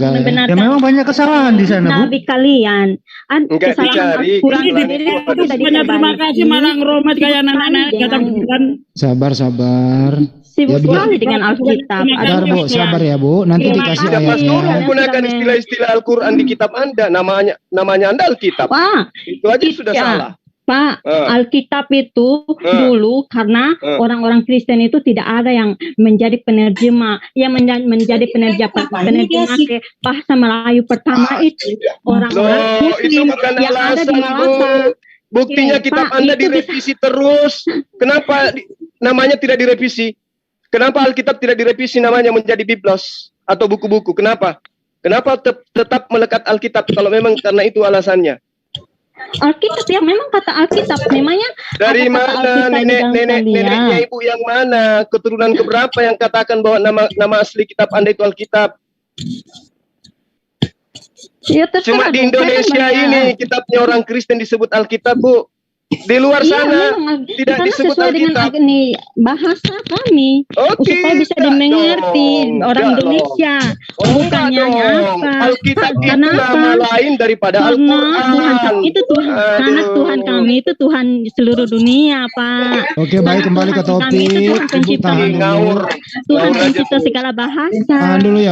memang banyak kesalahan di sana, Bu. Nabi kalian. Kesalahan Al-Quran sendiri itu sudah Terima kasih Malang Romat kayak anak-anak kata bukan. Sabar. Sibuk sekali dengan Alkitab. Sabar Bu, sabar ya Bu. Nanti dikasih ayatnya. Menggunakan istilah-istilah Al-Quran di kitab Anda, namanya Anda Alkitab. Itu aja sudah salah. Pak, Alkitab itu dulu karena orang-orang Kristen itu tidak ada yang menjadi penerjemah, yang menjadi penerjemah ke bahasa Melayu pertama itu orang-orang Muslim yang ada di Malaka. Buktinya kitab Anda direvisi terus. Kenapa namanya tidak direvisi? Kenapa Alkitab tidak direvisi namanya menjadi Biblos atau buku-buku? Kenapa? Kenapa tetap melekat Alkitab kalau memang karena itu alasannya? Alkitab yang memang kata Alkitab memangnya dari mana neneknya ibu yang mana, keturunan keberapa yang katakan bahwa nama asli kitab Anda itu Alkitab? Ya, cuma di Indonesia ini kitabnya orang Kristen disebut Alkitab, Bu. Di luar sana tidak disebut Alkitab. Ini bahasa kami supaya bisa dimengerti orang Indonesia. Bukannya apa? Alkitab itu nama lain daripada Al-Quran. Itu Tuhan, karena Tuhan kami itu Tuhan seluruh dunia, Pak. Oke, baik, kembali ke topik. Tuhan pencipta segala bahasa. Tahan dulu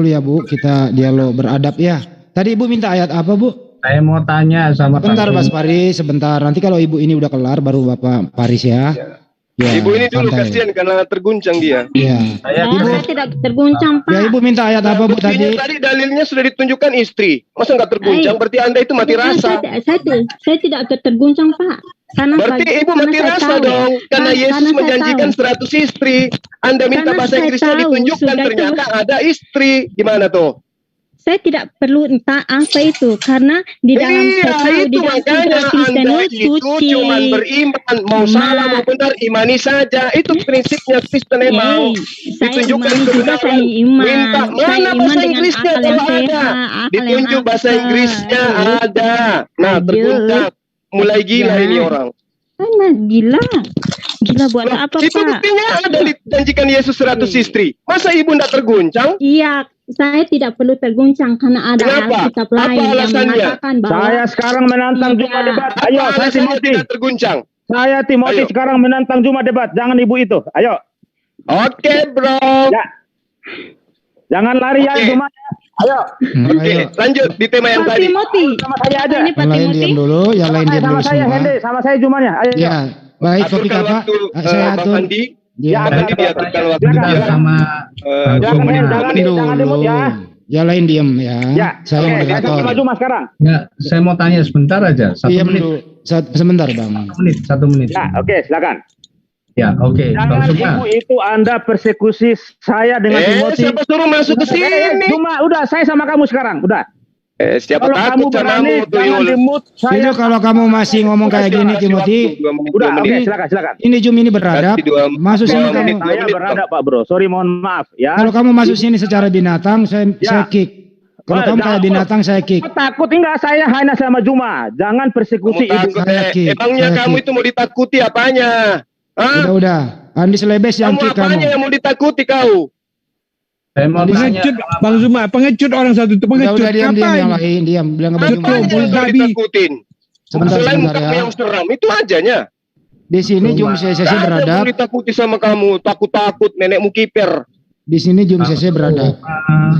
ya Bu. Kita dialog beradab ya. Tadi Ibu minta ayat apa, Bu? Saya mau tanya sama sebentar Mas Paris, sebentar. Nanti kalau Ibu ini udah kelar baru Bapak Paris ya. Ya, Ibu ini dulu kasihan karena terguncang dia. Iya. Saya tidak terguncang, Pak. Ya, Ibu minta ayat apa, Bu, tadi? Tadi dalilnya sudah ditunjukkan istri. Masa nggak terguncang? Berarti Anda itu mati rasa. Saya tidak terguncang, Pak. Berarti Ibu mati rasa dong. Karena Yesus menjanjikan 100 istri. Anda minta bahasa Inggrisnya ditunjukkan, ternyata ada istri. Gimana tuh? Saya tidak perlu entah apa itu karena di dalam itu makanya Anda itu cuma beriman, mau salah mau benar imani saja, itu prinsipnya Kristen emang. Ditunjukkan kebenaran, minta mana bahasa Inggrisnya kalau ada, ditunjuk bahasa Inggrisnya ada. Nah, terguncang, mulai gila ini orang. Gila buat apa, Pak? Itu buktinya ada dijanjikan Yesus 100 istri. Masa Ibu tidak terguncang? Iya, saya tidak perlu terguncang karena ada Alkitab lain yang mengatakan bahwa saya sekarang menantang Juma debat. Ayo, saya Timothy. Terguncang. Saya Timothy sekarang menantang Juma debat. Jangan Ibu itu. Ayo. Oke, bro. Ya. Jangan lari ya Juma. Ayo. Oke, lanjut di tema yang tadi. Sama saya aja. Yang lain diam dulu, yang lain diam dulu semua. Sama saya Jumanya. Ayo. Ya, baik, topik apa? Saya atur. Ya, nanti diaturkan waktu dia sama dulu. Ya lain diam ya. Saya moderator. Cuma sekarang. Ya, saya mau tanya sebentar aja. 1 menit. Sebentar, Bang. 1 menit. Ya, oke, silakan. Ya, oke. Jangan Ibu itu Anda persekusi saya dengan Timothy. Siapa suruh masuk ke sini? Cuma udah saya sama kamu sekarang, udah. Siapa Kalau takut kamu sama berani, kamu, jangan Tuyul? di-mute. Ini kalau kamu masih ngomong kayak gini, Timothy, Udah, oke, silakan. ini Jum ini beradab. Masuk sini kamu. Saya beradab, Pak Bro. Sorry, mohon maaf ya. Kalau kamu masuk sini secara binatang, saya kick. Kalau kamu kayak binatang, saya kick. Takut enggak, saya hanya sama Juma. Jangan persekusi ibu. Emangnya kamu itu mau ditakuti apanya? Hah? Udah. Andi Selebes yang kick kamu. Apanya yang mau ditakuti kau? Saya mau tanya, Pengecut, Bang Zuma, pengecut orang satu itu pengecut. Udah diam yang lain, diam. Bilang ke Bang Apanya yang mau ditakutin? Sebentar Selain ya. kamu yang seram, itu ajanya. Di sini Jum CC beradab. Mau ditakuti sama kamu, takut-takut nenekmu kiper. Di sini Jum CC beradab.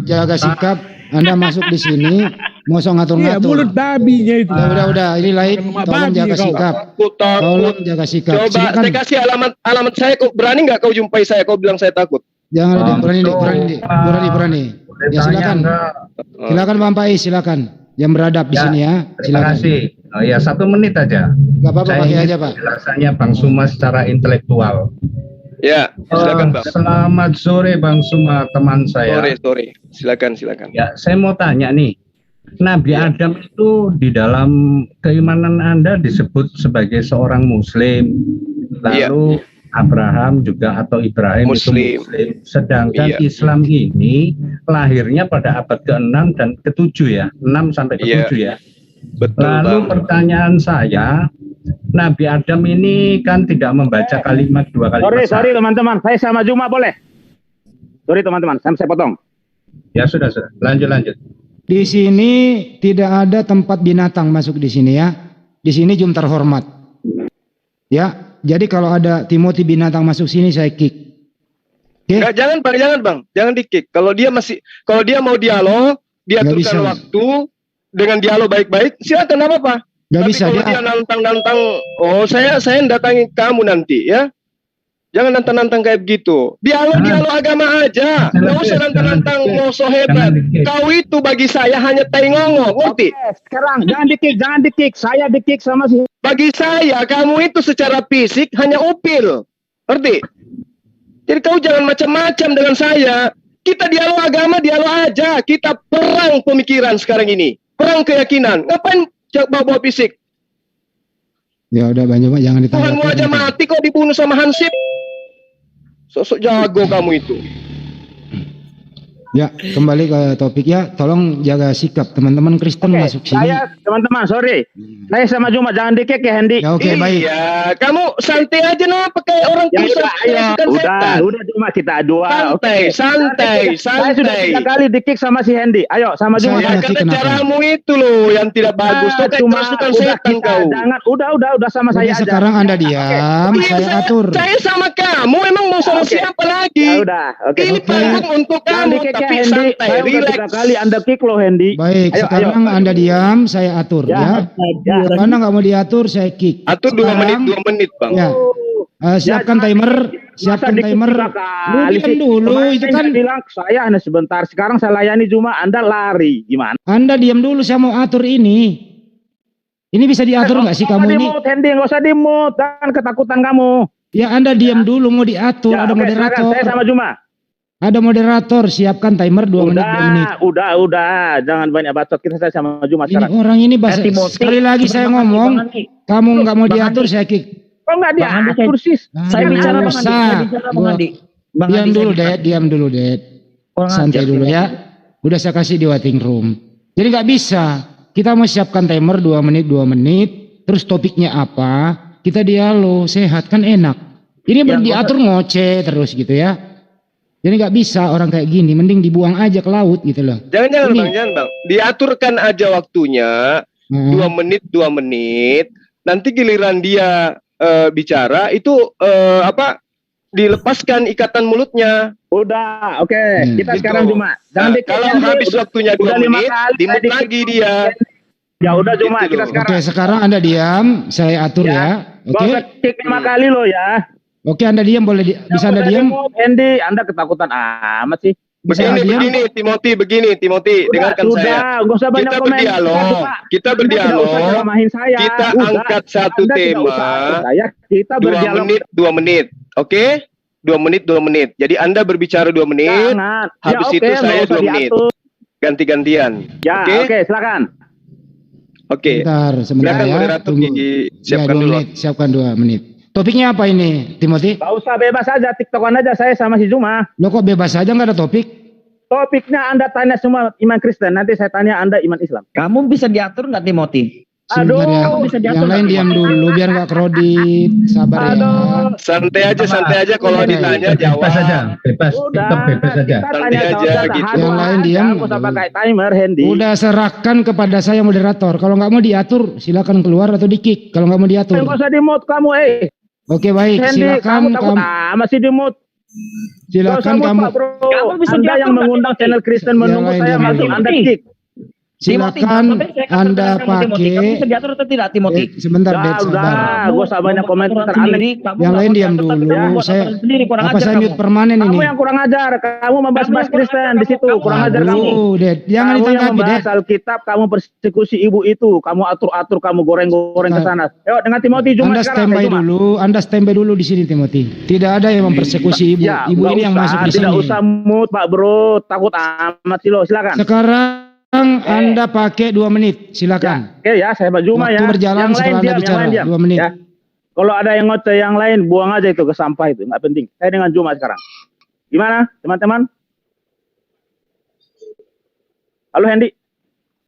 Jaga sikap. Anda masuk di sini, mau ngatur-ngatur. Mulut babinya itu. Udah. Ini lain. Tolong jaga sikap. Tolong jaga sikap. Coba saya kasih alamat saya. Kok berani nggak kau jumpai saya? Kau bilang saya takut. Jangan berani. Ya silakan. Silakan Bang Pais, silakan. Yang beradab di sini ya. Terima kasih. Oh ya, 1 menit aja. Gak apa-apa, pakai aja Pak. Penjelasannya Bang Suma secara intelektual. Ya, silakan Bang. Selamat sore Bang Suma, teman saya. Sore. Silakan. Ya, saya mau tanya nih. Nabi Adam itu di dalam keimanan Anda disebut sebagai seorang Muslim. Lalu Abraham juga atau Ibrahim Muslim. itu Muslim. Sedangkan Islam ini lahirnya pada abad ke-6 dan ke-7 ya. 6 sampai ke-7 ya. Betul, Lalu pertanyaan saya, Nabi Adam ini kan tidak membaca kalimat 2 kali. Sorry teman-teman, saya sama Juma boleh? Sorry teman-teman, saya potong. Ya sudah. Lanjut. Di sini tidak ada tempat binatang masuk di sini ya. Di sini Jum terhormat. Ya. Jadi kalau ada Timothy binatang masuk sini saya kick. Nggak, jangan Bang, jangan di kick. Kalau dia mau dialog, dia aturkan waktu dengan dialog baik-baik, silakan apa-apa. Gak Tapi bisa kalau dia nantang, saya datangi kamu nanti ya. Jangan nantang-nantang kayak begitu. Dialog agama aja. Nggak usah nantang-nantang mau so hebat. Kau itu bagi saya hanya tai ngongok, ngerti? Sekarang jangan di kick. Saya di kick sama si. Bagi saya kamu itu secara fisik hanya upil, ngerti? Jadi kau jangan macam-macam dengan saya. Kita dialog agama, dialog aja. Kita perang pemikiran sekarang ini, perang keyakinan. Ngapain bawa fisik? Ya udah banyak jangan ditanya. Tuhanmu aja mati kok dibunuh sama Hansip. Sosok jago kamu itu. Ya, kembali ke topik ya. Tolong jaga sikap teman-teman Kristen masuk sini. Saya teman-teman, sorry. Saya sama Juma jangan dikek ya Hendy. Ya, oke, baik. Iya, kamu santai aja no, pakai orang udah Juma kita dua. Santai. Saya sudah 3 kali dikik sama si Hendy. Ayo sama Juma. Karena caramu itu loh yang tidak bagus. Kau kayak kerasukan setan kau. Jangan, udah sama saya aja. Sekarang Anda diam, saya atur. Saya sama kamu, emang mau sama siapa lagi? Ya udah, oke. Ini panggung untuk kamu, tapi santai, relax. Kali Anda kick loh Hendy. Baik, sekarang Anda diam, saya atur ya. Mana nggak mau diatur, saya kick. Atur 2 menit Bang. Ya. Siapkan timer, Lu diam dulu, itu kan bilang saya hanya sebentar. Sekarang saya layani Juma, Anda lari, gimana? Anda diam dulu, saya mau atur ini. Ini bisa diatur nggak sih kamu ini? Hendy, nggak usah dimut, kan ketakutan kamu. Ya Anda diam dulu, mau diatur, ada moderator. Saya sama Juma. Ada moderator, siapkan timer 2 menit. Udah, jangan banyak bacot. Kita sama Juma sekarang. Ini orang ini sekali lagi saya ngomong, kamu nggak mau diatur, saya kick. Kok nggak diatur sih? Saya bicara Bang Andi. Diam dulu, Det. Santai dulu ya. Udah saya kasih di waiting room. Jadi nggak bisa. Kita mau siapkan timer 2 menit, terus topiknya apa? Kita dialog, sehat kan enak. Ini diatur ngoceh terus gitu ya. Jadi nggak bisa orang kayak gini, mending dibuang aja ke laut gitu loh. Jangan Bang. Diaturkan aja waktunya 2 menit. Nanti giliran dia bicara itu dilepaskan ikatan mulutnya. Udah, oke. Kita sekarang Juma. Kalau habis waktunya 2 menit, dimut lagi dia. Ya udah Juma, kita sekarang. Oke, sekarang Anda diam, saya atur ya. Oke. Kick 5 kali loh ya. Oke, Anda diam, bisa Anda diam? Hendy, Anda ketakutan amat sih. Begini Timothy, dengarkan saya. Kita berdialog. Kita angkat satu tema. 2 menit. Oke? 2 menit. Jadi Anda berbicara 2 menit. Habis itu saya 2 menit. ganti-gantian. Ya, oke, silakan. Oke. Sebentar ya. Moderator Tunggu. siapkan ya, 2 dulu. menit, siapkan 2 menit. Topiknya apa ini, Timothy? Gak usah, bebas aja, tiktokan aja saya sama si Juma. Lo kok bebas aja nggak ada topik? Topiknya Anda tanya semua iman Kristen, nanti saya tanya Anda iman Islam. Kamu bisa diatur nggak, Timothy? Sebentar ya. Yang lain diam dulu biar nggak kredit. Sabar ya. Santai aja kalau ditanya jawab. Bebas saja, bebas. TikTok bebas saja. Santai aja gitu. Yang lain diam. Aku usah pakai timer, Hendy. Udah serahkan kepada saya moderator. Kalau nggak mau diatur, silakan keluar atau di-kick. Kalau nggak mau diatur. Nggak usah di-mute kamu, Oke, baik. Hendy, Silakan kamu masih di-mute. Silakan kamu. Kamu bisa Anda yang mengundang channel Kristen menunggu saya masuk, Anda kick. Silakan Anda pakai. Kamu bisa diatur atau tidak, Timothy? Sebentar, Dad, sabar. Gue usah banyak komentar aneh. Yang lain diam dulu. Saya mute permanen ini? Kamu yang kurang ajar. Kamu membahas Kristen di situ. Kurang ajar kamu. Dad, jangan ditanggapi, Dad. Membahas Alkitab, kamu persekusi ibu itu. Kamu atur-atur, kamu goreng-goreng ke sana. Yuk, dengan Timothy Juma sekarang. Anda standby dulu di sini, Timothy. Tidak ada yang mempersekusi ibu. Ibu ini yang masuk di sini. Tidak usah mute, Pak Bro. Takut amat sih lo. Silakan. Sekarang Anda pakai 2 menit, silakan. Oke ya, saya Pak Juma ya. Waktu berjalan setelah Anda bicara 2 menit. Ya. Kalau ada yang ngoceh yang lain, buang aja itu ke sampah itu, nggak penting. Saya dengan Juma sekarang. Gimana, teman-teman? Halo, Hendy.